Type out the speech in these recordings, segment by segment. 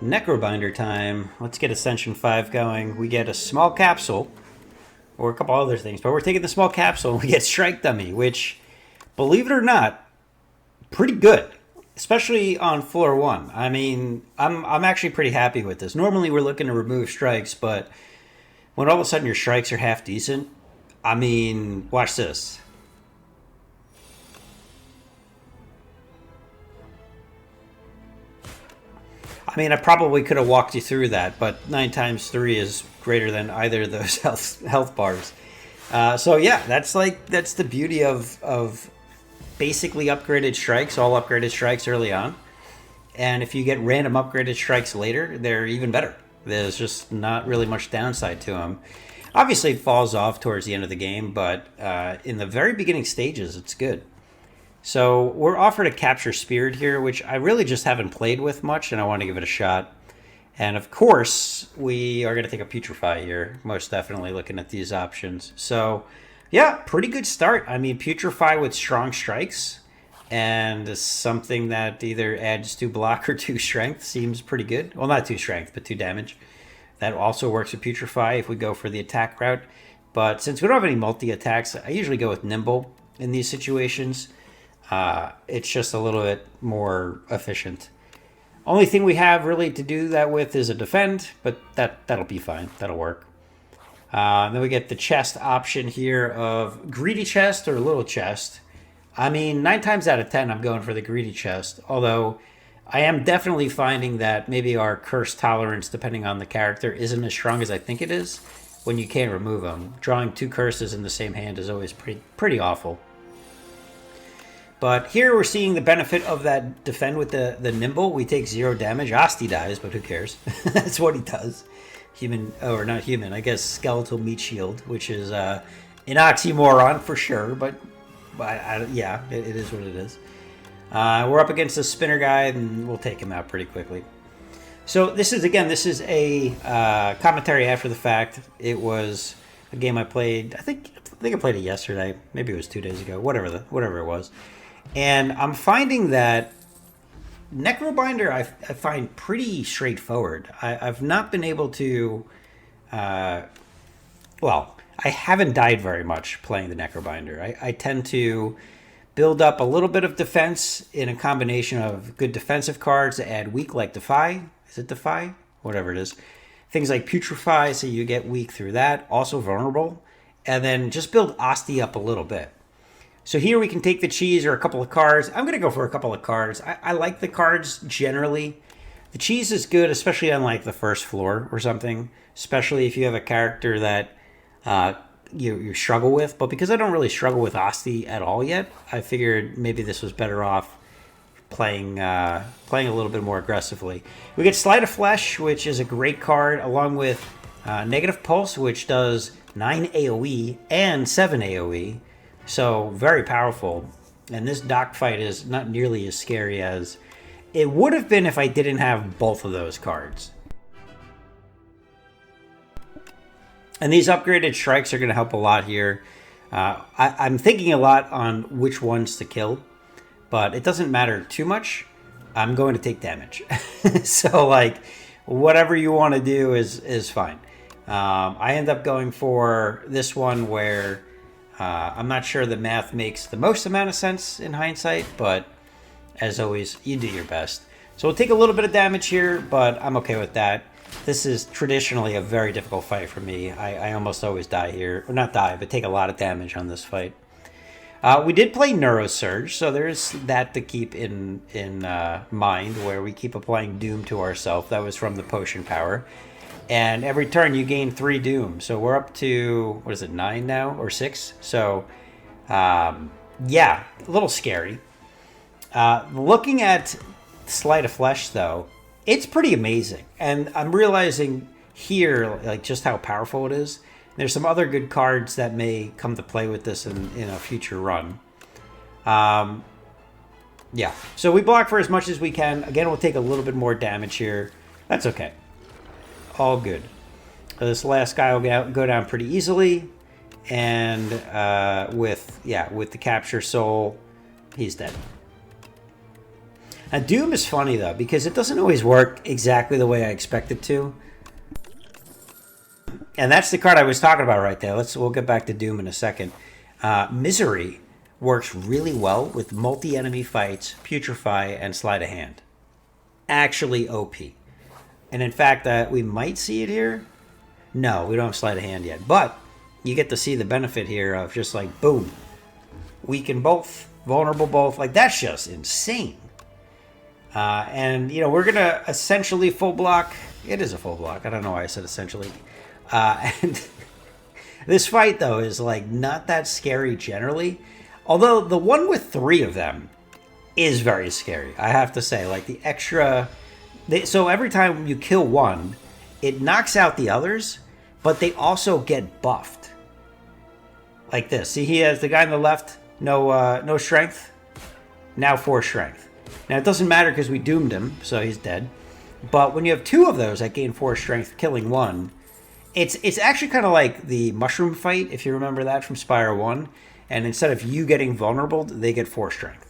Necrobinder time. Let's get Ascension 5 going. We get a small capsule, or a couple other things, but we're taking the small capsule and we get Strike Dummy, which, believe it or not, pretty good, especially on floor 1. I mean, I'm actually pretty happy with this. Normally we're looking to remove strikes, but when all of a sudden your strikes are half decent, I mean, watch this. I mean, I probably could have walked you through that, but 9 times 3 is greater than either of those health bars. So yeah, that's the beauty of basically upgraded strikes, all upgraded strikes early on. And if you get random upgraded strikes later, they're even better. There's just not really much downside to them. Obviously, it falls off towards the end of the game, but in the very beginning stages, it's good. So we're offered a Capture Spirit here, which I really just haven't played with much, and I want to give it a shot. And of course, we are going to take a Putrefy here, most definitely looking at these options. So yeah, pretty good start. I mean, Putrefy with strong strikes and something that either adds 2 block or 2 strength seems pretty good. Well, not 2 strength, but 2 damage. That also works with Putrefy if we go for the attack route. But since we don't have any multi-attacks, I usually go with Nimble in these situations. It's just a little bit more efficient. Only thing we have really to do that with is a defend, but that'll be fine. That'll work. Then we get the chest option here of greedy chest or little chest. I mean, 9 times out of 10, I'm going for the greedy chest. Although I am definitely finding that maybe our curse tolerance, depending on the character, isn't as strong as I think it is when you can't remove them. Drawing 2 curses in the same hand is always pretty awful. But here we're seeing the benefit of that defend with the nimble. We take 0 damage. Asti dies, but who cares? That's what he does. Human, or not human, I guess skeletal meat shield, which is an oxymoron for sure, but yeah, it is what it is. We're up against a spinner guy, and we'll take him out pretty quickly. So this is a commentary after the fact. It was a game I played. I think I played it yesterday. Maybe it was 2 days ago. Whatever it was. And I'm finding that Necrobinder I find pretty straightforward. I've not been able to... well, I haven't died very much playing the Necrobinder. I tend to build up a little bit of defense in a combination of good defensive cards that add weak, like Defy. Is it Defy? Whatever it is. Things like Putrefy, so you get weak through that. Also vulnerable. And then just build Asti up a little bit. So here we can take the cheese or a couple of cards. I'm going to go for a couple of cards. I like the cards generally. The cheese is good, especially on like the first floor or something. Especially if you have a character that you struggle with. But because I don't really struggle with Asti at all yet, I figured maybe this was better off playing a little bit more aggressively. We get Sleight of Flesh, which is a great card, along with Negative Pulse, which does 9 AoE and 7 AoE. So, very powerful. And this dock fight is not nearly as scary as it would have been if I didn't have both of those cards. And these upgraded strikes are going to help a lot here. I'm thinking a lot on which ones to kill, but it doesn't matter too much. I'm going to take damage. So, like, whatever you want to do is fine. I end up going for this one where... I'm not sure the math makes the most amount of sense in hindsight, but as always, you do your best. So we'll take a little bit of damage here, but I'm okay with that. This is traditionally a very difficult fight for me. I almost always die here. Or not die, but take a lot of damage on this fight. We did play Neurosurge, so there's that to keep in mind, where we keep applying Doom to ourselves. That was from the potion power. And every turn you gain 3 Doom. So we're up to, 9 now? Or 6? So, yeah, a little scary. Looking at Sleight of Flesh, though, it's pretty amazing. And I'm realizing here, like, just how powerful it is. There's some other good cards that may come to play with this in a future run. Yeah, so we block for as much as we can. Again, we'll take a little bit more damage here. That's okay. All good. This last guy will go down pretty easily, and with the capture soul, he's dead. Now, Doom is funny, though, because it doesn't always work exactly the way I expect it to. And that's the card I was talking about right there. We'll get back to Doom in a second. Misery works really well with multi-enemy fights, Putrefy, and Sleight of Hand. Actually OP. And in fact, we might see it here. No, we don't have Sleight of Hand yet. But you get to see the benefit here of just like, boom. Weaken both, vulnerable both. Like, that's just insane. And, you know, we're going to essentially full block. It is a full block. I don't know why I said essentially. And this fight, though, is, like, not that scary generally. Although the one with 3 of them is very scary, I have to say. Like, the extra... so every time you kill one, it knocks out the others, but they also get buffed. Like this. See, he has the guy on the left, no strength. Now 4 strength. Now, it doesn't matter because we doomed him, so he's dead. But when you have 2 of those that gain 4 strength, killing one, it's actually kind of like the mushroom fight, if you remember that from Spire 1. And instead of you getting vulnerable, they get 4 strength.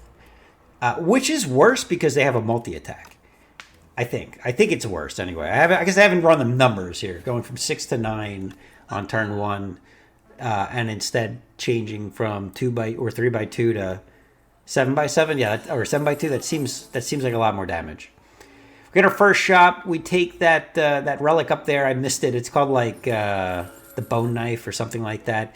Which is worse because they have a multi-attack. I think it's worse anyway. I guess I haven't run the numbers here, going from 6 to 9 on turn 1, and instead changing from 2 by or 3 by 2 to 7 by 7. Yeah, or 7 by 2. That seems like a lot more damage. We get our first shot. We take that relic up there. I missed it. It's called like the bone knife or something like that,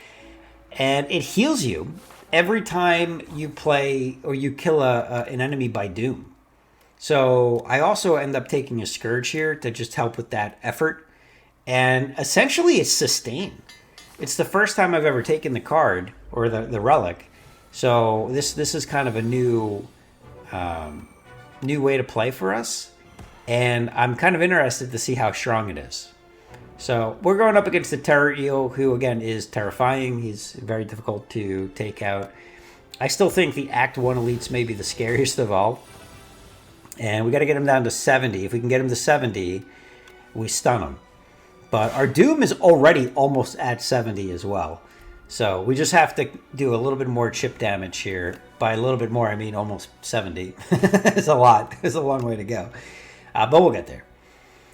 and it heals you every time you play or you kill an enemy by doom. So I also end up taking a Scourge here to just help with that effort. And essentially it's sustain. It's the first time I've ever taken the card or the relic. So this is kind of a new way to play for us. And I'm kind of interested to see how strong it is. So we're going up against the Terror Eel, who again is terrifying. He's very difficult to take out. I still think the Act 1 elites may be the scariest of all. And we got to get him down to 70. If we can get him to 70, we stun him. But our Doom is already almost at 70 as well. So we just have to do a little bit more chip damage here. By a little bit more, I mean almost 70. It's a lot. It's a long way to go. But we'll get there.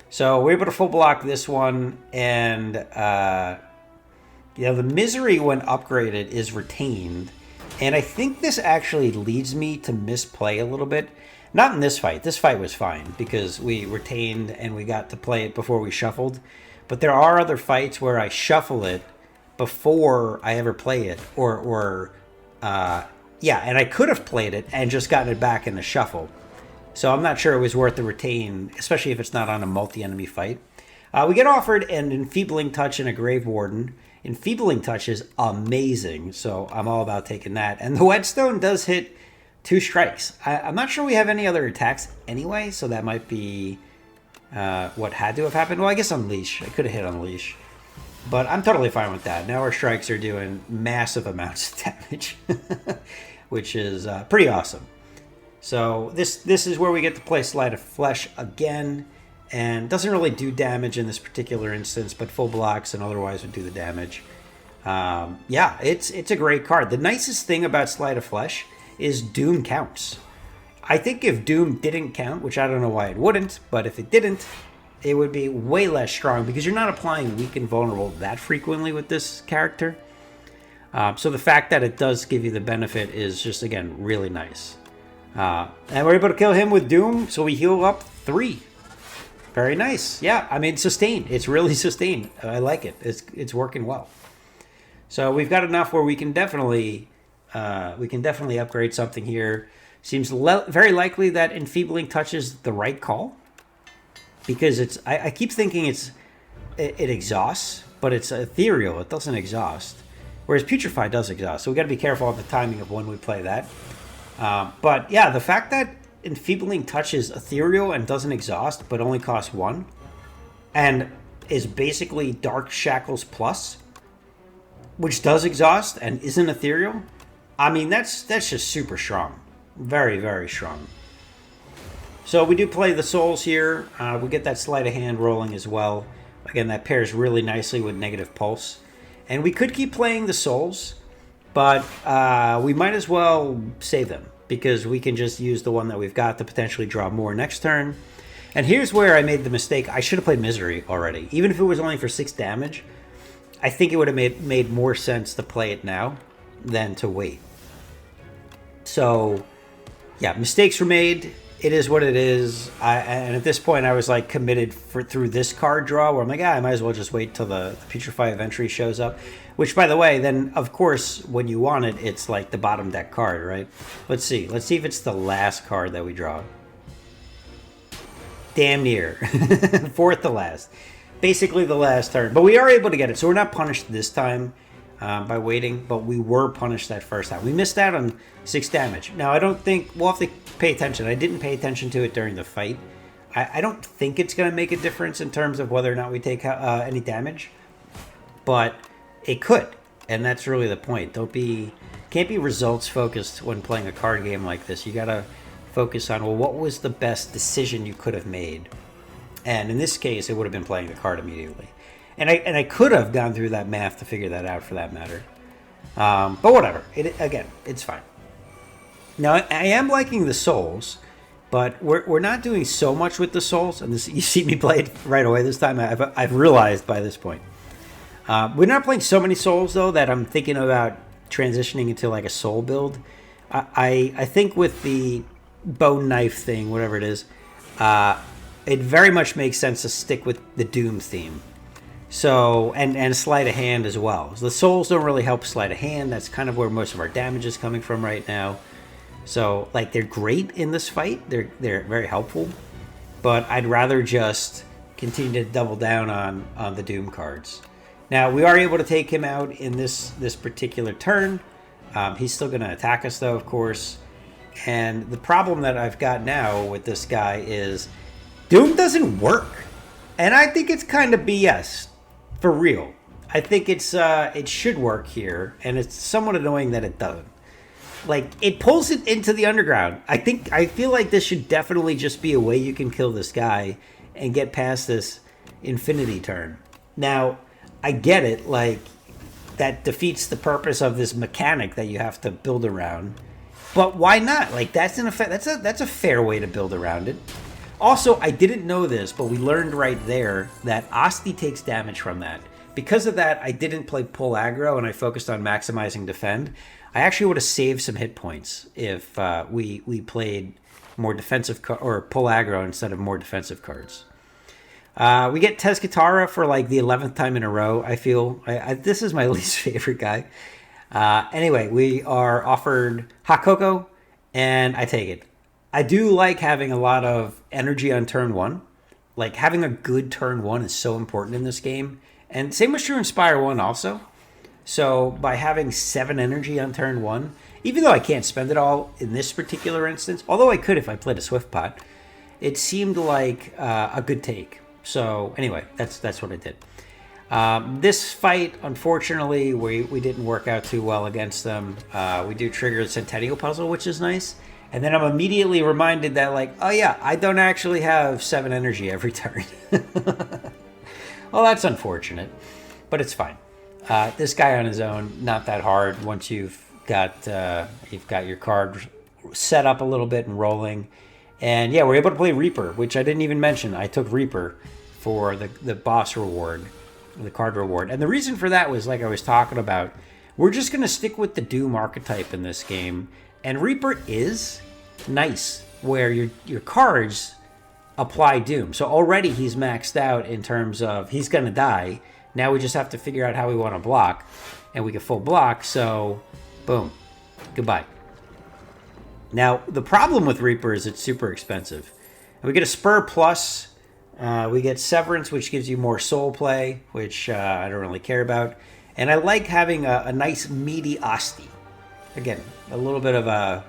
So we're able to full block this one. And, the Misery, when upgraded, is retained. And I think this actually leads me to misplay a little bit. Not in this fight. This fight was fine because we retained and we got to play it before we shuffled. But there are other fights where I shuffle it before I ever play it. And I could have played it and just gotten it back in the shuffle. So I'm not sure it was worth the retain, especially if it's not on a multi-enemy fight. We get offered an Enfeebling Touch and a Grave Warden. Enfeebling Touch is amazing, so I'm all about taking that. And the Whetstone does hit 2 strikes. I'm not sure we have any other attacks anyway, so that might be what had to have happened. Well, I guess Unleash. I could have hit Unleash. But I'm totally fine with that. Now our strikes are doing massive amounts of damage, which is pretty awesome. So this is where we get to play Sleight of Flesh again, and doesn't really do damage in this particular instance, but full blocks and otherwise would do the damage. It's a great card. The nicest thing about Sleight of Flesh is Doom counts. I think if Doom didn't count, which I don't know why it wouldn't, but if it didn't, it would be way less strong because you're not applying weak and vulnerable that frequently with this character. So the fact that it does give you the benefit is just, again, really nice. And we're able to kill him with Doom, so we heal up 3. Very nice. Yeah, I mean, sustain. It's really sustained. I like it. It's working well. So we've got enough where we can definitely upgrade something here. Seems very likely that Enfeebling Touch is the right call. Because I keep thinking it exhausts, but it's ethereal. It doesn't exhaust. Whereas Putrefy does exhaust. So we got to be careful of the timing of when we play that. But yeah, the fact that Enfeebling Touch is ethereal and doesn't exhaust, but only costs 1, and is basically Dark Shackles Plus, which does exhaust and isn't ethereal. I mean, that's just super strong. Very, very strong. So we do play the Souls here. We get that Sleight of Hand rolling as well. Again, that pairs really nicely with Negative Pulse. And we could keep playing the Souls, but we might as well save them. because we can just use the one that we've got to potentially draw more next turn. And here's where I made the mistake. I should have played Misery already. Even if it was only for 6 damage, I think it would have made more sense to play it now than to wait. So, yeah, mistakes were made. It is what it is. And at this point, I was like committed through this card draw where I'm like, I might as well just wait till the Putrefy of Entry shows up. Which, by the way, then, of course, when you want it, it's like the bottom deck card, right? Let's see. Let's see if it's the last card that we draw. Damn near. Fourth to last. Basically the last turn. But we are able to get it. So we're not punished this time by waiting. But we were punished that first time. We missed out on 6 damage. Now, I don't think... We'll have to pay attention. I didn't pay attention to it during the fight. I don't think it's going to make a difference in terms of whether or not we take any damage. But it could. And that's really the point. Can't be results focused when playing a card game like this. You got to focus on, well, what was the best decision you could have made? And in this case, it would have been playing the card immediately. And I could have gone through that math to figure that out, for that matter. But whatever. Again, it's fine. Now, I am liking the souls, but we're not doing so much with the souls. And this, you see me play it right away this time. I've realized by this point. We're not playing so many souls, though, that I'm thinking about transitioning into like a soul build. I think with the bone knife thing, whatever it is, it very much makes sense to stick with the Doom theme. So, and sleight of hand as well. So the souls don't really help sleight of hand. That's kind of where most of our damage is coming from right now. So, like, they're great in this fight. They're very helpful. But I'd rather just continue to double down on the Doom cards. Now, we are able to take him out in this particular turn. He's still going to attack us, though, of course. And the problem that I've got now with this guy is Doom doesn't work. And I think it's kind of BS. For real. I think it should work here. And it's somewhat annoying that it doesn't. Like, it pulls it into the underground. I feel like this should definitely just be a way you can kill this guy and get past this infinity turn. Now, I get it. Like, that defeats the purpose of this mechanic that you have to build around. But why not? Like, that's a fair way to build around it. Also, I didn't know this, but we learned right there that Asti takes damage from that. Because of that, I didn't play pull aggro and I focused on maximizing defend. I actually would have saved some hit points if we played more defensive or pull aggro instead of more defensive cards. We get Tezcatara for like the 11th time in a row. I feel this is my least favorite guy. Anyway, we are offered Hot Cocoa, and I take it. I do like having a lot of energy on turn 1. Like, having a good turn 1 is so important in this game. And same was true in Spire 1 also. So, by having 7 energy on turn 1, even though I can't spend it all in this particular instance, although I could if I played a Swift Pot, it seemed like a good take. So, anyway, that's what I did. This fight, unfortunately, we didn't work out too well against them. We do trigger the Centennial Puzzle, which is nice. And then I'm immediately reminded that, like, oh yeah, I don't actually have 7 energy every turn. Well, that's unfortunate, but it's fine. This guy on his own, not that hard once you've got your card set up a little bit and rolling. And yeah, we're able to play Reaper, which I didn't even mention. I took Reaper for the boss reward, the card reward. And the reason for that was, like I was talking about, we're just going to stick with the Doom archetype in this game. And Reaper is nice, where your cards apply Doom. So already he's maxed out in terms of he's going to die. Now we just have to figure out how we want to block. And we can full block, so boom. Goodbye. Now, the problem with Reaper is it's super expensive. We get a Spur Plus. We get Severance, which gives you more soul play, which I don't really care about. And I like having a nice meaty Asti. Again, a little bit of a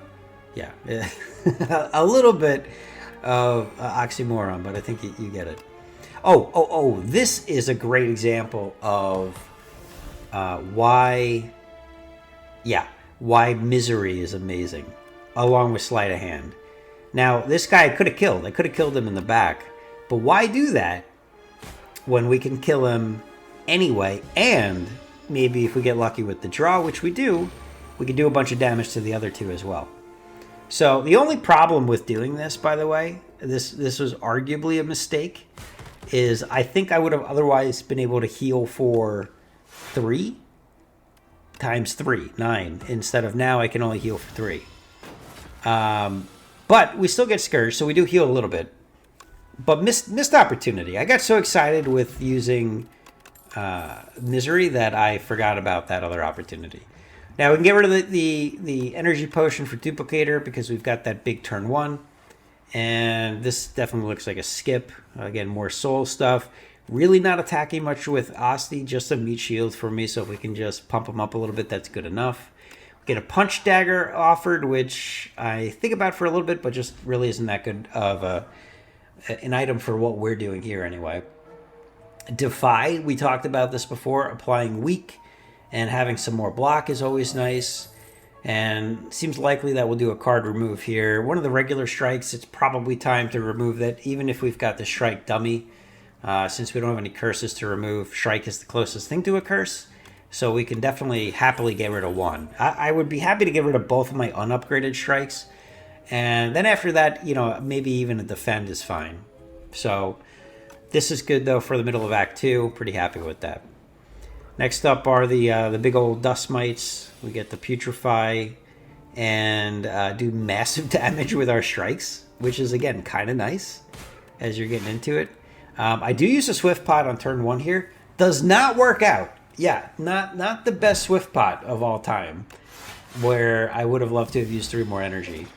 little bit of oxymoron, but I think you get it. Oh, this is a great example of why Misery is amazing, along with Sleight of Hand. Now, this guy I could have killed. I could have killed him in the back. But why do that when we can kill him anyway? And maybe if we get lucky with the draw, which we do, we can do a bunch of damage to the other two as well. So the only problem with doing this, by the way, this was arguably a mistake, is I think I would have otherwise been able to heal for 3 times 3, 9, instead of now I can only heal for 3. But we still get Scourge, so we do heal a little bit. But missed opportunity. I got so excited with using Misery that I forgot about that other opportunity. Now we can get rid of the energy potion for Duplicator because we've got that big turn 1. And this definitely looks like a skip. Again, more soul stuff. Really not attacking much with Asti, just some meat shield for me. So if we can just pump them up a little bit, that's good enough. Get a punch dagger offered, which I think about for a little bit, but just really isn't that good of an item for what we're doing here anyway. Defy, we talked about this before. Applying weak and having some more block is always nice. And seems likely that we'll do a card remove here. One of the regular strikes, it's probably time to remove that, even if we've got the strike dummy. Since we don't have any curses to remove, strike is the closest thing to a curse. So we can definitely happily get rid of one. I would be happy to get rid of both of my unupgraded strikes. And then after that, you know, maybe even a defend is fine. So this is good, though, for the middle of Act 2. Pretty happy with that. Next up are the big old dust mites. We get the putrefy and do massive damage with our strikes, which is, again, kind of nice as you're getting into it. I do use a Swift Pot on turn 1 here. Does not work out. Yeah, not the best Swift Pot of all time, where I would have loved to have used 3 more energy.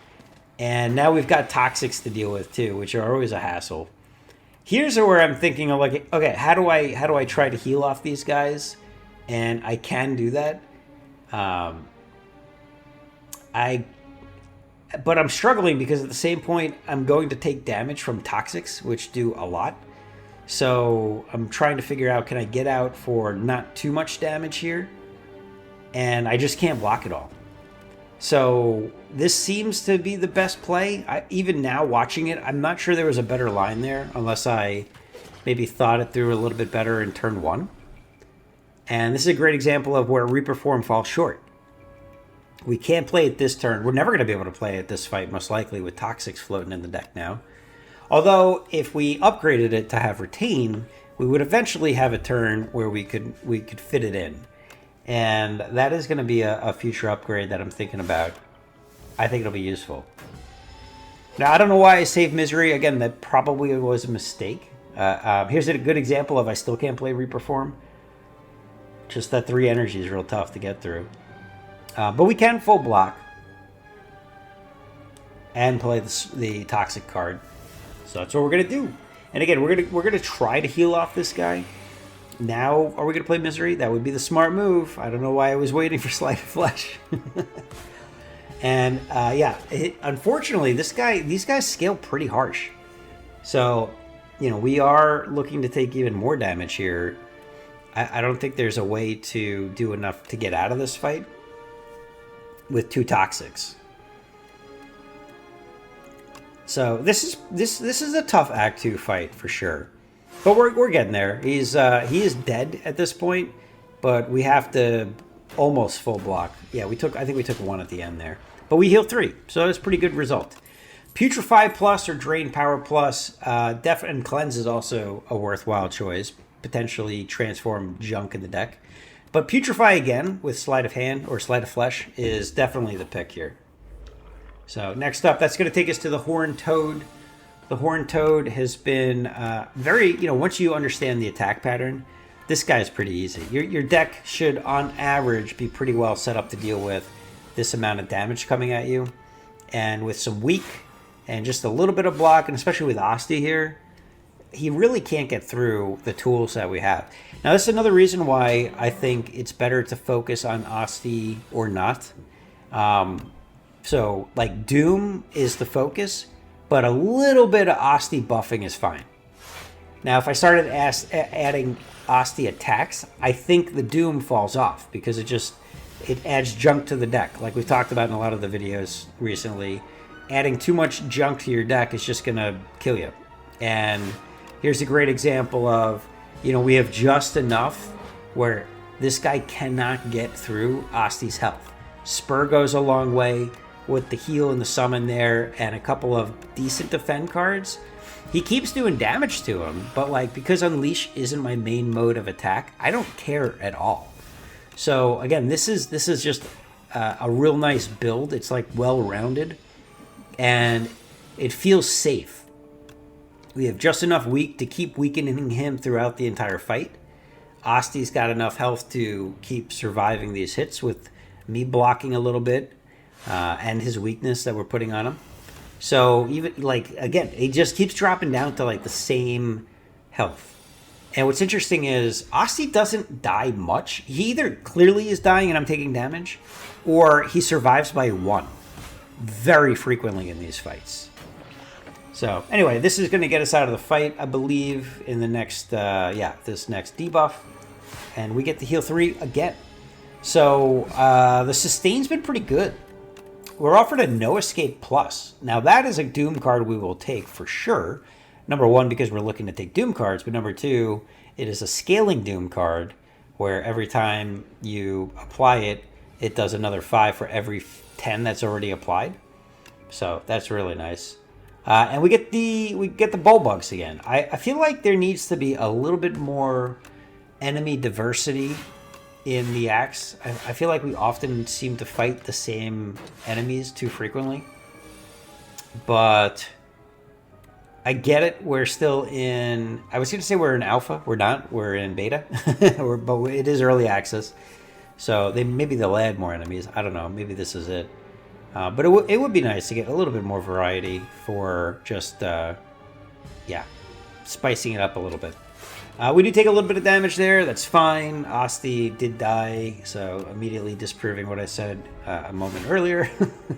And now we've got toxics to deal with too, which are always a hassle. Here's where I'm thinking of like, okay, how do I try to heal off these guys? And I can do that. But I'm struggling because at the same point, I'm going to take damage from toxics, which do a lot. So I'm trying to figure out, can I get out for not too much damage here? And I just can't block it all. So this seems to be the best play. Even now watching it, I'm not sure there was a better line there unless I maybe thought it through a little bit better in turn 1. And this is a great example of where Reaper Form falls short. We can't play it this turn. We're never going to be able to play it this fight, most likely, with Toxics floating in the deck now. Although, if we upgraded it to have Retain, we would eventually have a turn where we could fit it in. And that is going to be a future upgrade that I'm thinking about. I think it'll be useful. Now, I don't know why I saved Misery. Again, that probably was a mistake. Here's a good example of I still can't play Reaper Form. Just that 3 energy is real tough to get through. But we can full block. And play the Toxic card. So that's what we're going to do. And again, we're gonna try to heal off this guy. Now, are we going to play Misery? That would be the smart move. I don't know why I was waiting for Sleight of Flesh. And yeah, unfortunately, these guys scale pretty harsh. So, you know, we are looking to take even more damage here. I don't think there's a way to do enough to get out of this fight with 2 Toxics. So this is a tough Act 2 fight for sure. But we're getting there. He is dead at this point, but we have to almost full block. Yeah, I think we took 1 at the end there. But we healed 3, so that's a pretty good result. Putrefy Plus or Drain Power Plus, and Cleanse is also a worthwhile choice. Potentially transform junk in the deck. But Putrefy again with Sleight of Hand or Sleight of Flesh is definitely the pick here. So next up, that's going to take us to the Horned Toad. The Horned Toad has been very, once you understand the attack pattern, this guy is pretty easy. Your deck should, on average, be pretty well set up to deal with this amount of damage coming at you. And with some weak and just a little bit of block, and especially with Asti here, he really can't get through the tools that we have. Now, this is another reason why I think it's better to focus on Asti or not. So, like, Doom is the focus, but a little bit of Asti buffing is fine. Now, if I started adding Asti attacks, I think the Doom falls off because it adds junk to the deck. Like we've talked about in a lot of the videos recently, adding too much junk to your deck is just going to kill you. And here's a great example of, we have just enough where this guy cannot get through Asti's health. Spur goes a long way. with the heal and the summon there and a couple of decent defend cards, he keeps doing damage to him. But like, because Unleash isn't my main mode of attack, I don't care at all. So again, this is just a real nice build. It's like well-rounded, and it feels safe. We have just enough weak to keep weakening him throughout the entire fight. Asti's got enough health to keep surviving these hits with me blocking a little bit, and his weakness that we're putting on him. So even like, again, he just keeps dropping down to like the same health. And what's interesting is Asti doesn't die much. He either clearly is dying and I'm taking damage, or he survives by 1 very frequently in these fights. So anyway, this is going to get us out of the fight, I believe, in the next, this next debuff. And we get to heal 3 again. So the sustain's been pretty good. We're offered a No Escape Plus. Now that is a Doom card we will take for sure. Number 1, because we're looking to take Doom cards, but number 2, it is a scaling Doom card where every time you apply it, it does another 5 for every 10 that's already applied. So that's really nice. And we get the Bullbugs again. I feel like there needs to be a little bit more enemy diversity in the axe. I feel like we often seem to fight the same enemies too frequently. But I get it. We're still in... I was going to say we're in alpha. We're not. We're in beta. But it is early access. So maybe they'll add more enemies. I don't know. Maybe this is it. But it would be nice to get a little bit more variety for just, spicing it up a little bit. We do take a little bit of damage there. That's fine. Asti did die, so immediately disproving what I said a moment earlier,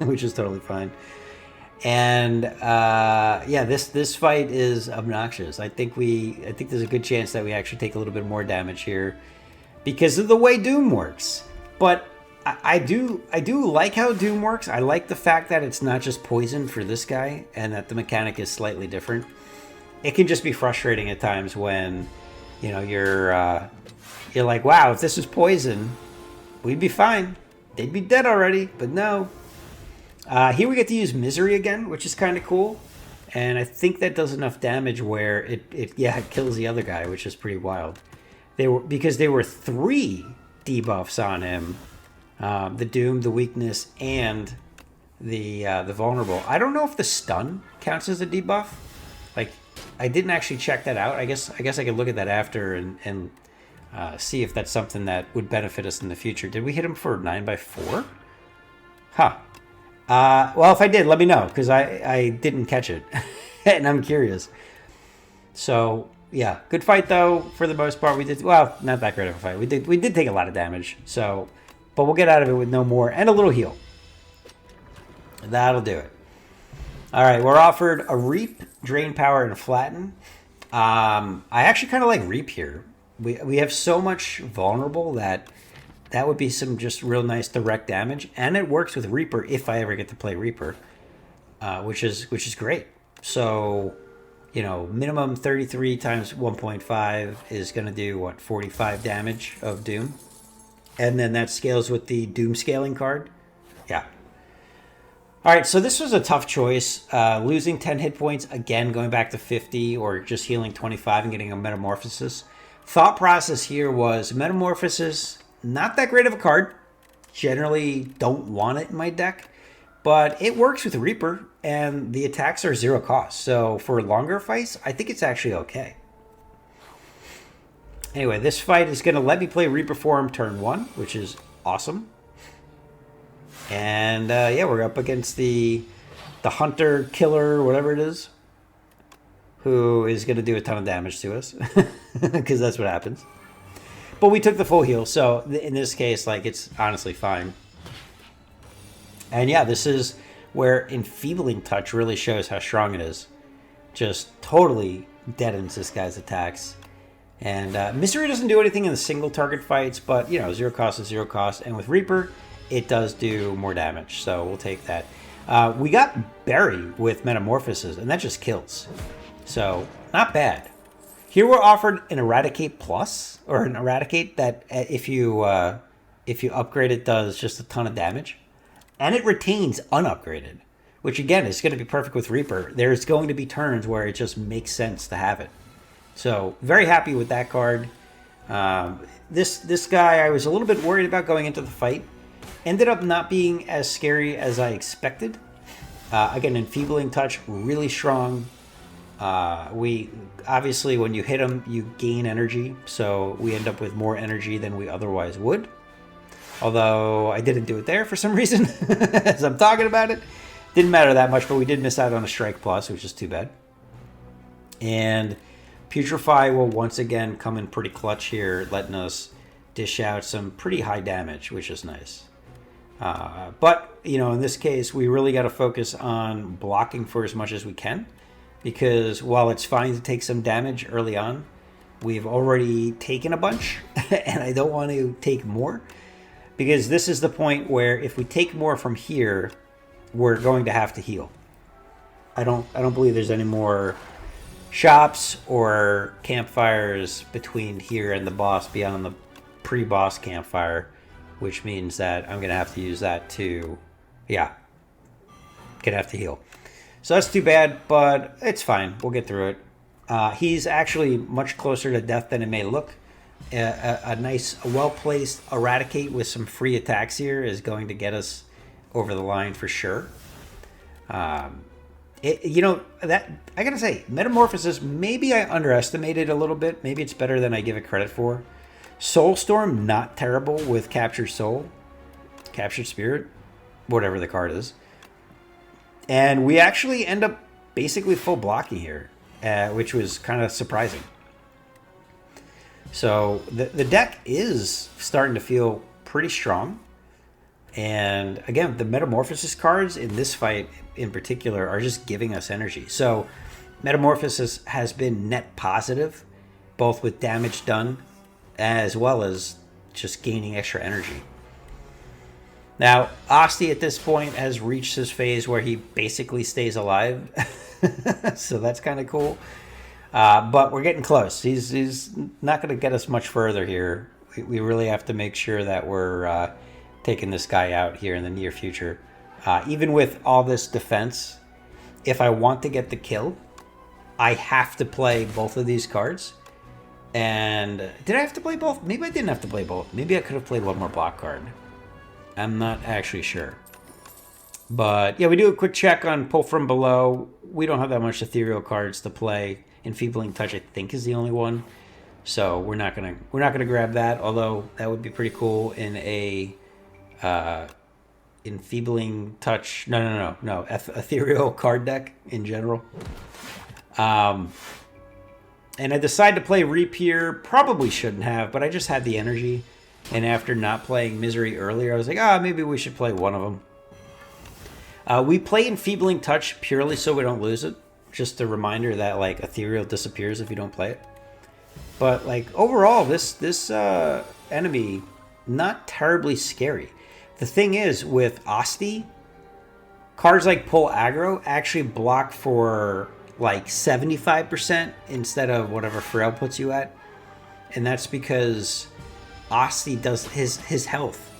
which is totally fine. And this fight is obnoxious. I think there's a good chance that we actually take a little bit more damage here because of the way Doom works. But I do like how Doom works. I like the fact that it's not just poison for this guy and that the mechanic is slightly different. It can just be frustrating at times when, you're like, wow, if this was poison, we'd be fine. They'd be dead already, but no. Here we get to use Misery again, which is kind of cool. And I think that does enough damage where it kills the other guy, which is pretty wild. Because there were 3 debuffs on him. The Doom, the Weakness, and the Vulnerable. I don't know if the Stun counts as a debuff. Like, I didn't actually check that out. I guess I could look at that after and see if that's something that would benefit us in the future. Did we hit him for 9x4? Huh. Well, if I did, let me know, because I didn't catch it, and I'm curious. So, yeah, good fight, though, for the most part. We did, well, not that great of a fight. We did take a lot of damage, so, but we'll get out of it with no more, and a little heal. That'll do it. All right, we're offered a Reap, Drain Power, and Flatten. I actually kind of like Reap here. We have so much Vulnerable that would be some just real nice direct damage, and it works with Reaper if I ever get to play Reaper, which is great. So, minimum 33 times 1.5 is going to do 45 damage of Doom, and then that scales with the Doom scaling card. Yeah. All right, so this was a tough choice. Losing 10 hit points again, going back to 50, or just healing 25 and getting a Metamorphosis. Thought process here was Metamorphosis. Not that great of a card. Generally don't want it in my deck. But it works with Reaper, and the attacks are 0 cost. So for longer fights, I think it's actually okay. Anyway, this fight is going to let me play Reaper for him turn 1, which is awesome. And we're up against the Hunter Killer, whatever it is, who is going to do a ton of damage to us, because that's what happens. But we took the full heal, so in this case, it's honestly fine. And yeah, this is where Enfeebling Touch really shows how strong it is. Just totally deadens this guy's attacks. And Misery doesn't do anything in the single target fights, but 0 cost is 0 cost. And with Reaper, it does do more damage, so we'll take that. We got Bury with Metamorphosis, and that just kills. So, not bad. Here we're offered an Eradicate Plus, or an Eradicate that if you upgrade it does just a ton of damage. And it retains unupgraded, which again is going to be perfect with Reaper. There's going to be turns where it just makes sense to have it. So very happy with that card. This guy I was a little bit worried about going into the fight. Ended up not being as scary as I expected. Again, Enfeebling Touch, really strong. We obviously, when you hit him, you gain energy. So we end up with more energy than we otherwise would. Although I didn't do it there for some reason, as I'm talking about it. Didn't matter that much, but we did miss out on a Strike Plus, which is too bad. And Putrefy will once again come in pretty clutch here, letting us dish out some pretty high damage, which is nice. But, you know, in this case, we really got to focus on blocking for as much as we can. Because while it's fine to take some damage early on, we've already taken a bunch, and I don't want to take more. Because this is the point where if we take more from here, we're going to have to heal. I don't believe there's any more shops or campfires between here and the boss beyond the pre-boss campfire, which means that I'm going to have to use that to, yeah, gonna have to heal. So that's too bad, but it's fine. We'll get through it. He's actually much closer to death than it may look. A nice, well-placed Eradicate with some free attacks here is going to get us over the line for sure. You know, that I gotta say, Metamorphosis, maybe I underestimated a little bit. Maybe it's better than I give it credit for. Soulstorm, not terrible with Captured Soul, Captured Spirit, whatever the card is. And we actually end up basically full blocking here, which was kind of surprising. So the deck is starting to feel pretty strong. And again, the Metamorphosis cards in this fight in particular are just giving us energy. So Metamorphosis has been net positive, both with damage done as well as just gaining extra energy. Now, Asti at this point has reached his phase where he basically stays alive. So that's kind of cool. But we're getting close. He's not going to get us much further here. We really have to make sure that we're taking this guy out here in the near future. Even with all this defense, if I want to get the kill, I have to play both of these cards. And did I have to play both? Maybe I didn't have to play both. Maybe I could have played one more block card. I'm not actually sure. But yeah, we do a quick check on Pull From Below. We don't have that much ethereal cards to play. Enfeebling Touch, I think, is the only one. So we're not gonna grab that. Although that would be pretty cool in a Enfeebling Touch. No. Ethereal card deck in general. And I decided to play Reap here. Probably shouldn't have, but I just had the energy. And after not playing Misery earlier, I was like, maybe we should play one of them. We play Enfeebling Touch purely so we don't lose it. Just a reminder that, like, Ethereal disappears if you don't play it. But, like, overall, this enemy, not terribly scary. The thing is, with Asti, cards like Pull Aggro actually block for, like, 75% instead of whatever Frail puts you at. And that's because Asti does his health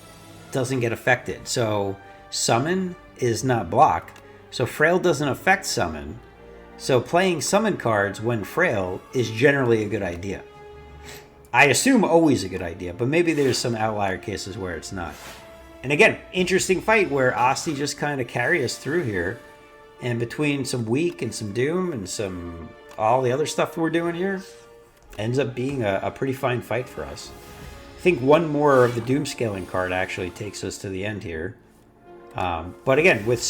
doesn't get affected. So Summon is not block. So Frail doesn't affect Summon. So playing Summon cards when Frail is generally a good idea. I assume always a good idea, but maybe there's some outlier cases where it's not. And again, interesting fight where Asti just kind of carry us through here. And between some Weak and some Doom and some all the other stuff we're doing here, ends up being a pretty fine fight for us. I think one more of the Doom Scaling card actually takes us to the end here. But again, with...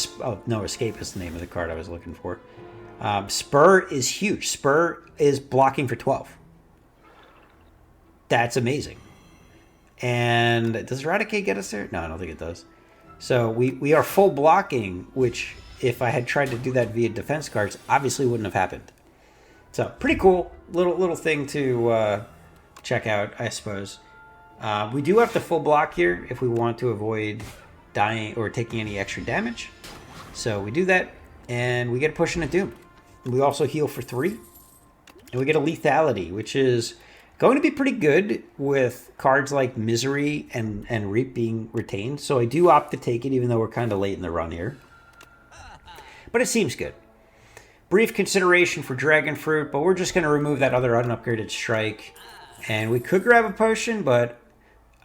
Escape is the name of the card I was looking for. Spur is huge. Spur is blocking for 12. That's amazing. And does Eradicate get us there? No, I don't think it does. So we are full blocking, which if I had tried to do that via defense cards, obviously wouldn't have happened. So pretty cool little thing to check out, I suppose. We do have to full block here if we want to avoid dying or taking any extra damage. So we do that, and we get a push in a Doom. We also heal for 3, and we get a lethality, which is Going to be pretty good with cards like Misery and Reap being retained. So I do opt to take it, even though we're kind of late in the run here. But it seems good. Brief consideration for Dragon Fruit, but we're just going to remove that other unupgraded strike. And we could grab a potion, but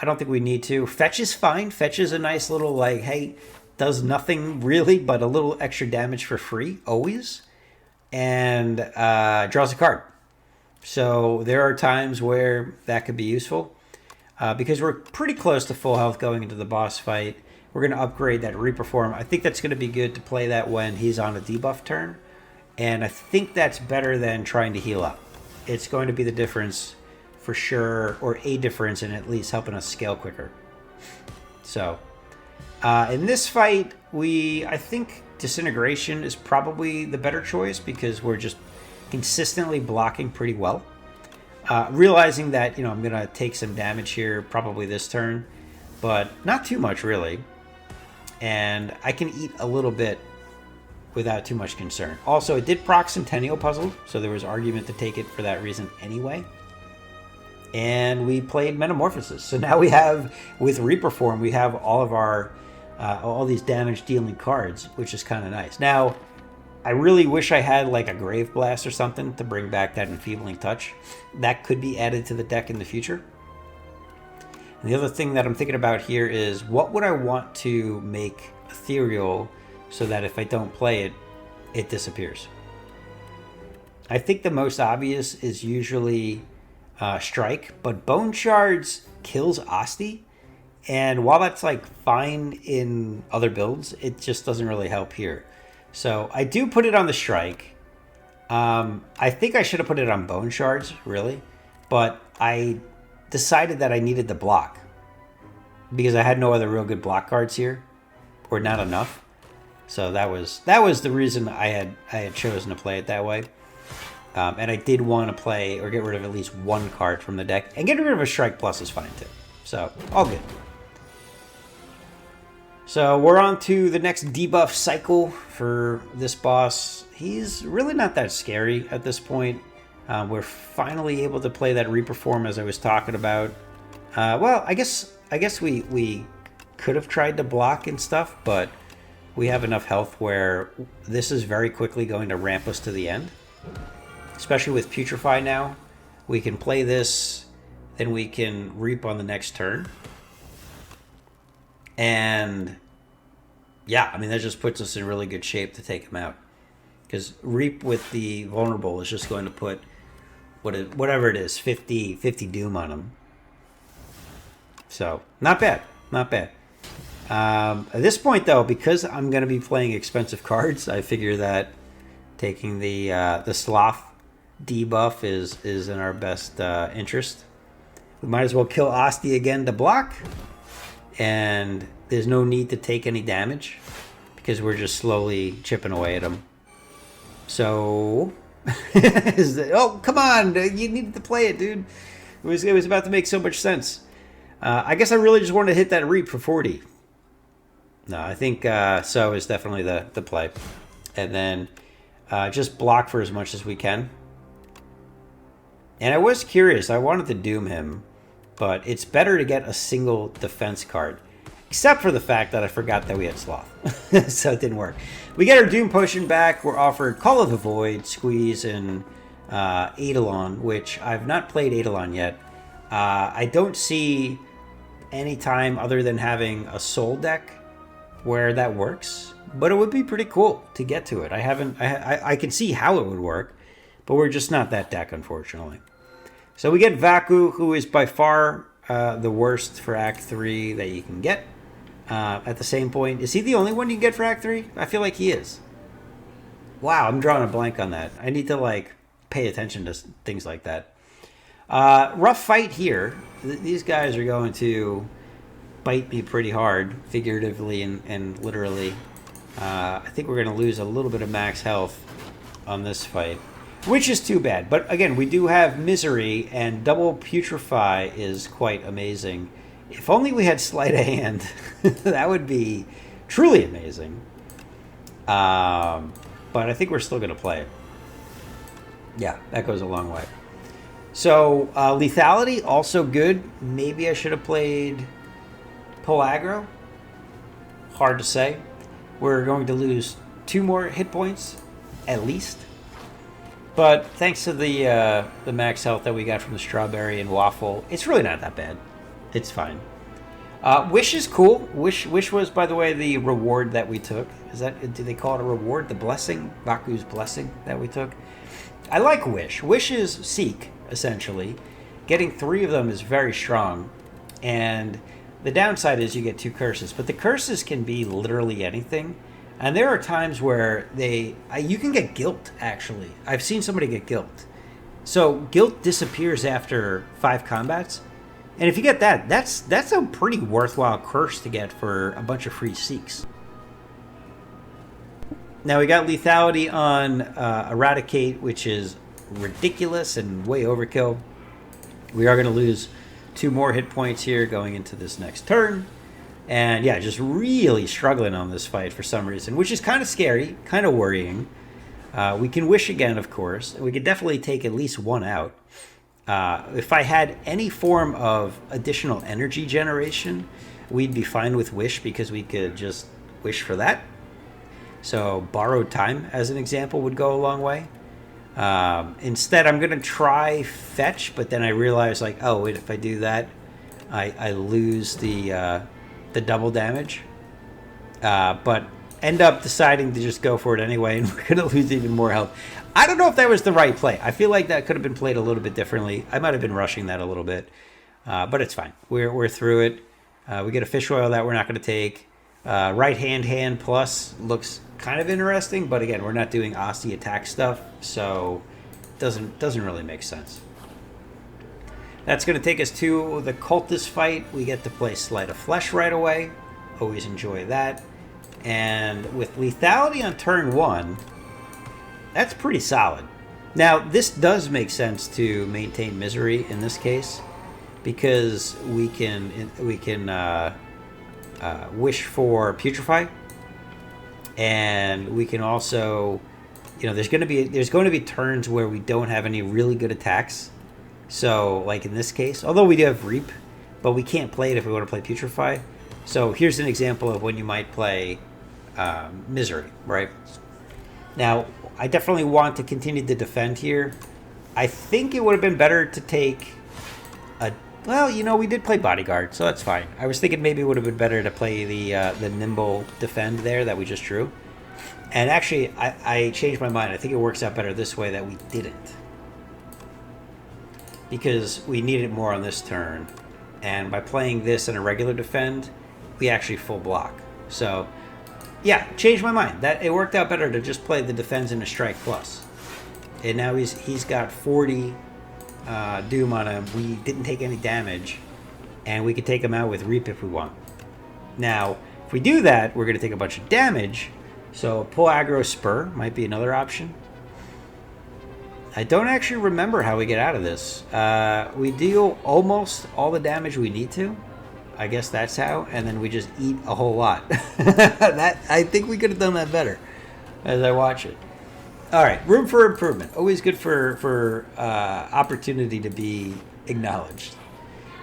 I don't think we need to. Fetch is fine. Fetch is a nice little, like, hey, does nothing really, but a little extra damage for free, always. And draws a card. So there are times where that could be useful. Because we're pretty close to full health going into the boss fight. We're going to upgrade that Reaper form. I think that's going to be good to play that when he's on a debuff turn. And I think that's better than trying to heal up. It's going to be the difference for sure, or a difference in at least helping us scale quicker. So, in this fight, I think Disintegration is probably the better choice because we're just consistently blocking pretty well. Realizing that, I'm going to take some damage here probably this turn, but not too much really. And I can eat a little bit without too much concern. Also, it did proc Centennial Puzzle, so there was argument to take it for that reason anyway. And we played Metamorphosis. So now we have, with Reaper form, we have all of our, all these damage dealing cards, which is kind of nice. Now, I really wish I had like a Grave Blast or something to bring back that Enfeebling Touch. That could be added to the deck in the future. And the other thing that I'm thinking about here is what would I want to make ethereal so that if I don't play it, it disappears. I think the most obvious is usually Strike, but Bone Shards kills Asti, and while that's like fine in other builds, it just doesn't really help here. So I do put it on the Strike. I think I should have put it on Bone Shards, really, but I decided that I needed the block because I had no other real good block cards here, or not enough. So that was the reason I had chosen to play it that way. And I did want to play or get rid of at least one card from the deck. And getting rid of a Strike Plus is fine too. So, all good. So, we're on to the next debuff cycle for this boss. He's really not that scary at this point. We're finally able to play that Reaper form as I was talking about. Well, I guess we could have tried to block and stuff, but we have enough health where this is very quickly going to ramp us to the end. Especially with Putrefy now. We can play this, then we can Reap on the next turn. And yeah, I mean, that just puts us in really good shape to take him out. Because Reap with the Vulnerable is just going to put whatever it is, 50 Doom on him. So, not bad. Not bad. At this point, though, because I'm going to be playing expensive cards, I figure that taking the Sloth debuff is in our best interest. We might as well kill Asti again to block, and there's no need to take any damage because we're just slowly chipping away at him. So, oh come on, you needed to play it, dude. It was about to make so much sense. I guess I really just wanted to hit that Reap for 40. No, I think so is definitely the play, and then just block for as much as we can. And I was curious. I wanted to Doom him, but it's better to get a single defense card. Except for the fact that I forgot that we had Sloth. So it didn't work. We get our Doom Potion back. We're offered Call of the Void, Squeeze, and Eidolon, which I've not played Eidolon yet. I don't see any time other than having a Soul deck where that works. But it would be pretty cool to get to it. I can see how it would work, but we're just not that deck, unfortunately. So we get Vaku, who is by far the worst for Act 3 that you can get. At the same point, is he the only one you can get for Act 3? I feel like he is. Wow, I'm drawing a blank on that. I need to pay attention to things like that. Rough fight here. These guys are going to bite me pretty hard, figuratively and literally. I think we're going to lose a little bit of max health on this fight, which is too bad. But again, we do have Misery, and double Putrefy is quite amazing. If only we had Sleight of Hand, that would be truly amazing. But I think we're still going to play it. Yeah, that goes a long way. So lethality also good. Maybe I should have played pull aggro. Hard to say. We're going to lose 2 more hit points at least. But thanks to the max health that we got from the strawberry and waffle, it's really not that bad. It's fine. Wish is cool. Wish was, by the way, the reward that we took. Do they call it a reward? The blessing? Baku's blessing that we took? I like Wish. Wish is Seek, essentially. Getting 3 of them is very strong. And the downside is you get 2 curses. But the curses can be literally anything. And there are times where you can get guilt, actually. I've seen somebody get guilt. So guilt disappears after 5 combats. And if you get that, that's a pretty worthwhile curse to get for a bunch of free Seeks. Now we got lethality on Eradicate, which is ridiculous and way overkill. We are going to lose 2 more hit points here going into this next turn. And yeah, just really struggling on this fight for some reason, which is kind of scary, kind of worrying. We can wish again, of course. We could definitely take at least 1 out. If I had any form of additional energy generation, we'd be fine with wish because we could just wish for that. So borrowed time, as an example, would go a long way. Instead, I'm going to try fetch, but then I realize, like, oh, wait, if I do that, I lose the double damage. But end up deciding to just go for it anyway, and we're going to lose even more health. I don't know if that was the right play. I feel like that could have been played a little bit differently. I might have been rushing that a little bit, but it's fine. We're through it. We get a fish oil that we're not going to take. Right hand plus looks kind of interesting, but again, we're not doing Aussie attack stuff, so it doesn't really make sense. That's going to take us to the cultist fight. We get to play Sleight of Flesh right away. Always enjoy that. And with lethality on turn 1, that's pretty solid. Now, this does make sense to maintain misery in this case, because we can wish for putrefy, and we can also, there's going to be turns where we don't have any really good attacks. So, like in this case, although we do have reap, but we can't play it if we want to play putrefy. So here's an example of when you might play misery, right? Now, I definitely want to continue to defend here. I think it would have been better to take we did play bodyguard, so that's fine. I was thinking maybe it would have been better to play the nimble defend there that we just drew. And actually, I changed my mind. I think it works out better this way that we didn't, because we needed more on this turn. And by playing this in a regular defend, we actually full block. So, yeah, changed my mind. That it worked out better to just play the defense in a strike plus. And now he's got 40 doom on him. We didn't take any damage, and we could take him out with reap if we want. Now, if we do that, we're going to take a bunch of damage. So pull aggro spur might be another option. I don't actually remember how we get out of this. We deal almost all the damage we need to. I guess that's how. And then we just eat a whole lot. I think we could have done that better as I watch it. All right, room for improvement. Always good for opportunity to be acknowledged.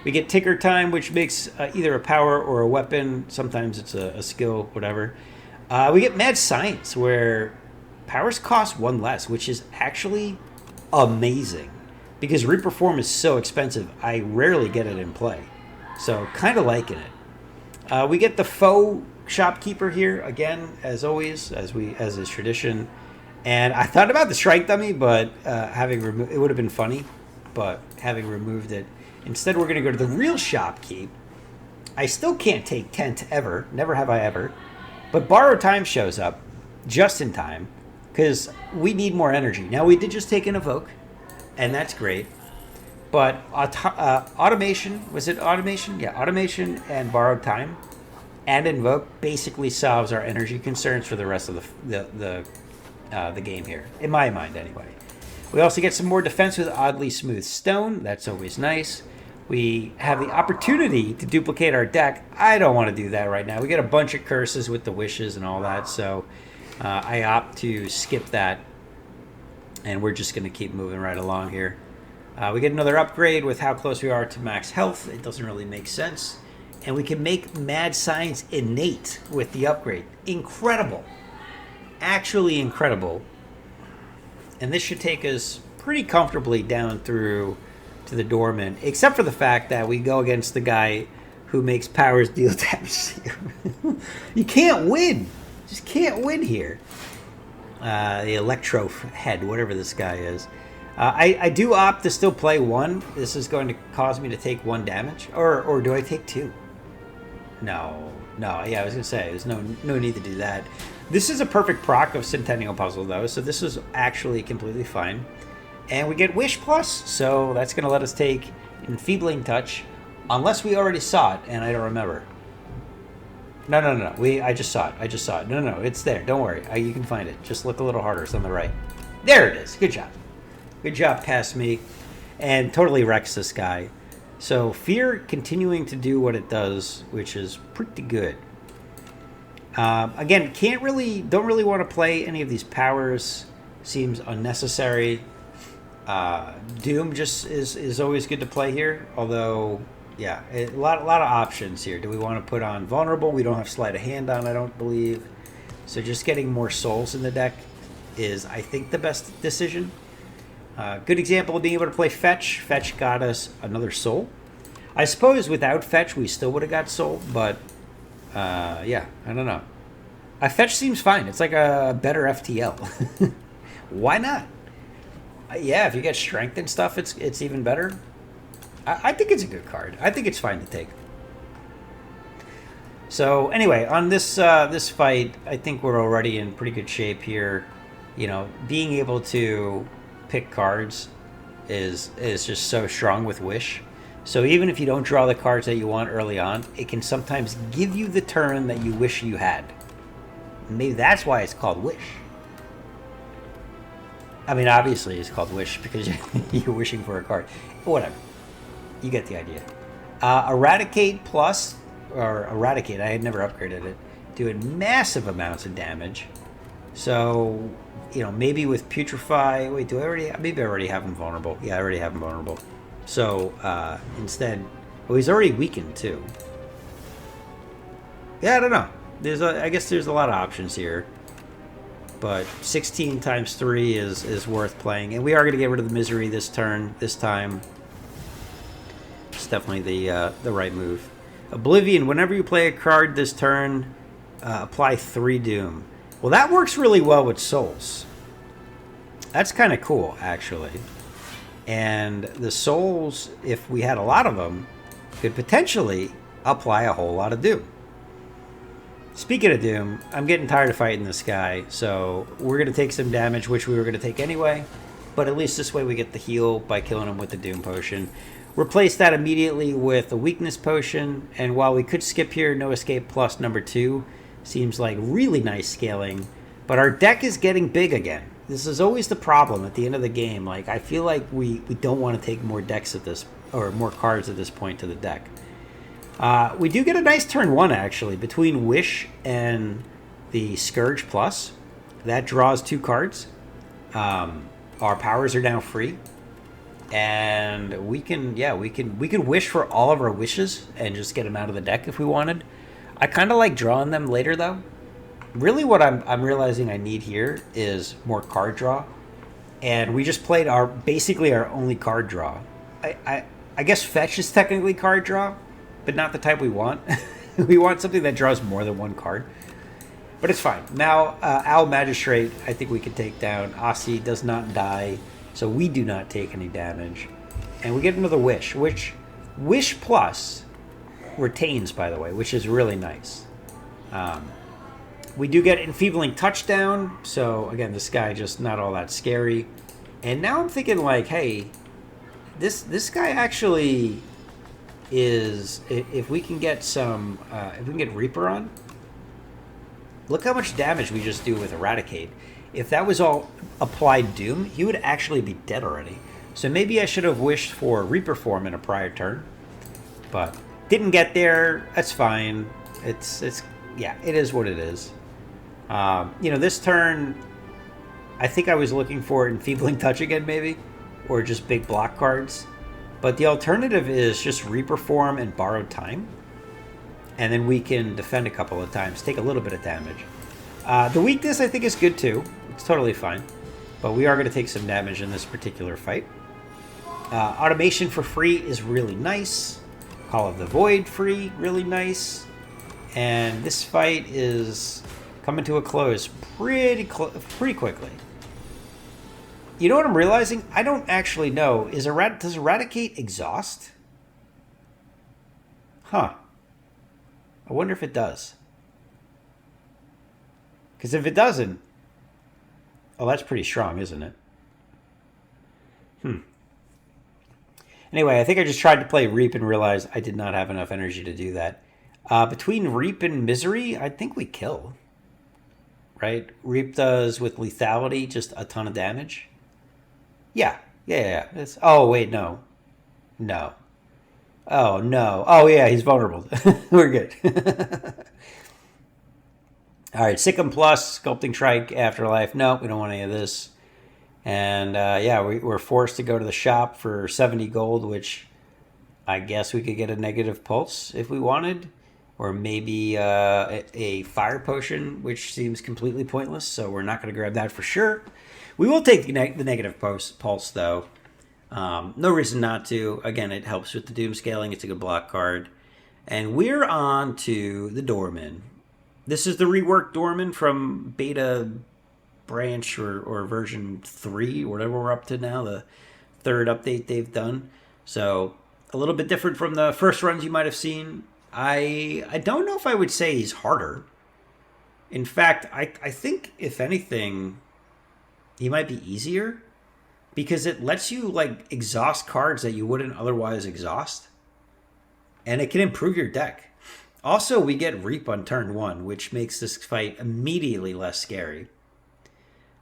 We get Tinker Time, which makes either a power or a weapon. Sometimes it's a skill, whatever. We get Mad Science, where powers cost 1 less, which is actually amazing, because Reperform is so expensive. I rarely get it in play, so kind of liking it. We get the Faux Shopkeeper here again, as always, as is tradition. And I thought about the Strike Dummy, but having removed it would have been funny, but having removed it, instead we're going to go to the real Shopkeep. I still can't take Tent ever, never have I ever, but Borrowed Time shows up just in time, because we need more energy. Now, we did just take an Evoke, and that's great. But Automation, was it Automation? Yeah, Automation and Borrowed Time and Invoke basically solves our energy concerns for the rest of the game here, in my mind anyway. We also get some more defense with Oddly Smooth Stone. That's always nice. We have the opportunity to duplicate our deck. I don't want to do that right now. We get a bunch of curses with the wishes and all that, so I opt to skip that, and we're just going to keep moving right along here. We get another upgrade with how close we are to max health. It doesn't really make sense. And we can make Mad Science innate with the upgrade. Incredible. Actually incredible. And this should take us pretty comfortably down through to the dormant, except for the fact that we go against the guy who makes powers deal damage to you. You can't win. Just can't win here. The Electro Head, whatever this guy is. I do opt to still play 1. This is going to cause me to take 1 damage. Or do I take 2? No. Yeah, I was going to say, there's no need to do that. This is a perfect proc of Centennial Puzzle, though, so this is actually completely fine. And we get Wish Plus, so that's going to let us take Enfeebling Touch, unless we already saw it, and I don't remember. No. I just saw it. No, it's there. Don't worry. You can find it. Just look a little harder. It's on the right. There it is. Good job. Good job past me. And totally wrecks this guy. So Fear continuing to do what it does, which is pretty good. Again, don't really want to play any of these powers. Seems unnecessary. Doom just is always good to play here. Although, yeah, a lot of options here. Do we want to put on Vulnerable? We don't have Sleight of Hand on, I don't believe. So just getting more souls in the deck is, I think, the best decision. Good example of being able to play Fetch. Fetch got us another soul. I suppose without Fetch, we still would have got soul, but yeah, I don't know. Fetch seems fine. It's like a better FTL. Why not? Yeah, if you get Strength and stuff, it's even better. I think it's a good card. I think it's fine to take. So anyway, on this this fight, I think we're already in pretty good shape here. You know, being able to pick cards is just so strong with Wish. So even if you don't draw the cards that you want early on, it can sometimes give you the turn that you wish you had. Maybe that's why it's called Wish. I mean, obviously it's called Wish because you're wishing for a card. Whatever. You get the idea. Eradicate Plus, or Eradicate, I had never upgraded it, doing massive amounts of damage. So, you know, maybe with Putrefy, wait, maybe I already have him vulnerable. Yeah, I already have him vulnerable. So, instead, well, he's already weakened too. Yeah, I don't know. I guess there's a lot of options here. But 16 times 3 is worth playing. And we are going to get rid of the Misery this time. It's definitely the right move. Oblivion, whenever you play a card this turn, apply 3 Doom. Well, that works really well with Souls. That's kind of cool, actually. And the Souls, if we had a lot of them, could potentially apply a whole lot of Doom. Speaking of Doom, I'm getting tired of fighting this guy, so we're going to take some damage, which we were going to take anyway, but at least this way we get the heal by killing him with the Doom Potion. Replace that immediately with a Weakness Potion, and while we could skip here, No Escape Plus number 2 seems like really nice scaling, but our deck is getting big again. This is always the problem at the end of the game. Like, I feel like we don't want to take more decks at this, or more cards at this point to the deck. We do get a nice turn 1, actually, between Wish and the Scourge Plus. That draws 2 cards. Our powers are now free. And we can wish for all of our wishes and just get them out of the deck if we wanted. I kind of like drawing them later, though. Really what I'm realizing I need here is more card draw. And we just played basically our only card draw. I guess Fetch is technically card draw, but not the type we want. We want something that draws more than 1 card. But it's fine. Now, Owl Magistrate, I think we can take down. Aussie does not die, so we do not take any damage. And we get another Wish, which Wish Plus retains, by the way, which is really nice. We do get Enfeebling Touchdown, so again, this guy just not all that scary. And now I'm thinking like, hey, this guy actually is, if we can get some, if we can get Reaper on, look how much damage we just do with Eradicate. If that was all applied Doom, he would actually be dead already. So maybe I should have wished for Reaper form in a prior turn, but didn't get there. That's fine. It's yeah, it is what it is. You know, this turn, I think I was looking for Enfeebling Touch again, maybe. or just big block cards. But the alternative is just Reaper Form and Borrowed Time. And then we can defend a couple of times, take a little bit of damage. The weakness, I think, is good too. It's totally fine. But we are going to take some damage in this particular fight. Automation for free is really nice. Call of the Void free, really nice. And this fight is coming to a close pretty quickly. You know what I'm realizing? I don't actually know. Does Eradicate exhaust? Huh. I wonder if it does. Because if it doesn't... Oh, that's pretty strong, isn't it? Anyway, I think I just tried to play Reap and realized I did not have enough energy to do that. Between Reap and Misery, I think we kill. Right? Reap does, with lethality, just a ton of damage. Yeah. Oh, wait, no. No. Oh, no. Oh, yeah, he's vulnerable. We're good. All right, Sikkim Plus, Sculpting Trike, Afterlife. No, we don't want any of this. And, yeah, we're forced to go to the shop for 70 gold, which I guess we could get a negative pulse if we wanted. Or maybe a fire potion, which seems completely pointless, so we're not going to grab that for sure. We will take the negative pulse, though. No reason not to. Again, it helps with the Doom scaling. It's a good block card. And we're on to the Doorman. This is the reworked Doorman from beta branch or version 3, whatever we're up to now, the third update they've done. So a little bit different from the first runs you might have seen. I don't know if I would say he's harder. In fact, I think, if anything, he might be easier. Because it lets you, like, exhaust cards that you wouldn't otherwise exhaust. And it can improve your deck. Also, we get Reap on turn 1, which makes this fight immediately less scary.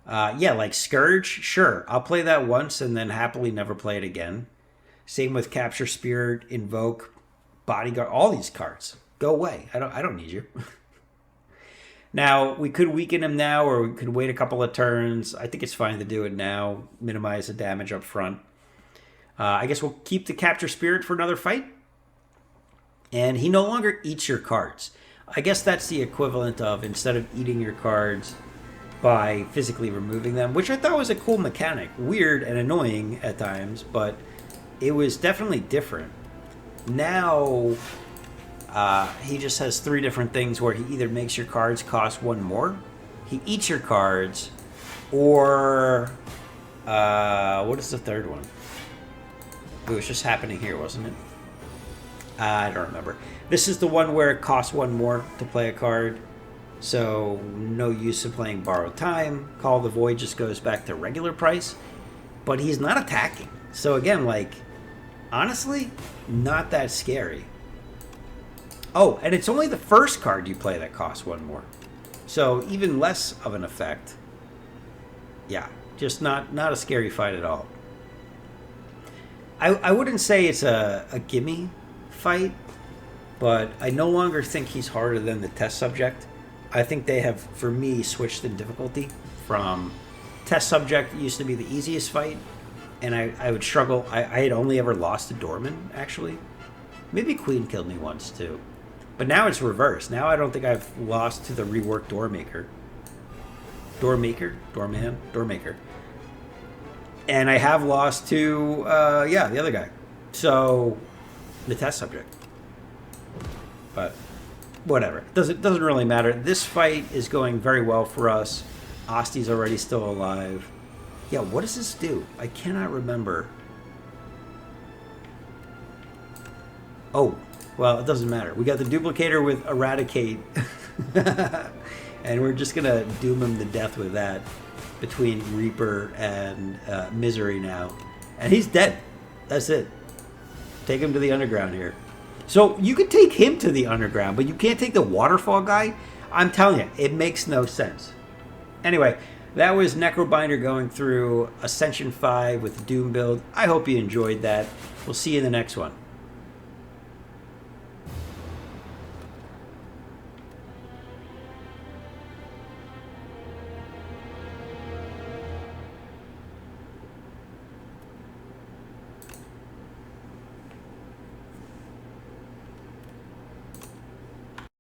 Yeah, like Scourge, sure. I'll play that once and then happily never play it again. Same with Capture Spirit, Invoke, Bodyguard, all these cards. Go away. I don't need you. Now, we could weaken him now, or we could wait a couple of turns. I think it's fine to do it now. Minimize the damage up front. I guess we'll keep the Capture Spirit for another fight. And he no longer eats your cards. I guess that's the equivalent of, instead of eating your cards by physically removing them, which I thought was a cool mechanic. Weird and annoying at times, but it was definitely different. Now... he just has 3 different things where he either makes your cards cost 1 more, he eats your cards, or what is the third one? It was just happening here, wasn't it? I don't remember. This is the one where it costs 1 more to play a card, so no use of playing Borrowed Time. Call of the Void just goes back to regular price, but he's not attacking. So again, like, honestly, not that scary. Oh, and it's only the first card you play that costs 1 more. So even less of an effect. Yeah, just not a scary fight at all. I wouldn't say it's a gimme fight, but I no longer think he's harder than the test subject. I think they have, for me, switched in difficulty from test subject used to be the easiest fight, and I would struggle. I had only ever lost to Dorman, actually. Maybe Queen killed me once, too. But now it's reversed. Now I don't think I've lost to the reworked Doormaker. Doormaker. And I have lost to, the other guy. So, the test subject. But, whatever. Doesn't really matter. This fight is going very well for us. Osti's already still alive. Yeah, what does this do? I cannot remember. Oh. Well, it doesn't matter. We got the duplicator with Eradicate. And we're just going to doom him to death with that between Reaper and Misery now. And he's dead. That's it. Take him to the underground here. So you can take him to the underground, but you can't take the waterfall guy? I'm telling you, it makes no sense. Anyway, that was Necrobinder going through Ascension 5 with the Doom build. I hope you enjoyed that. We'll see you in the next one.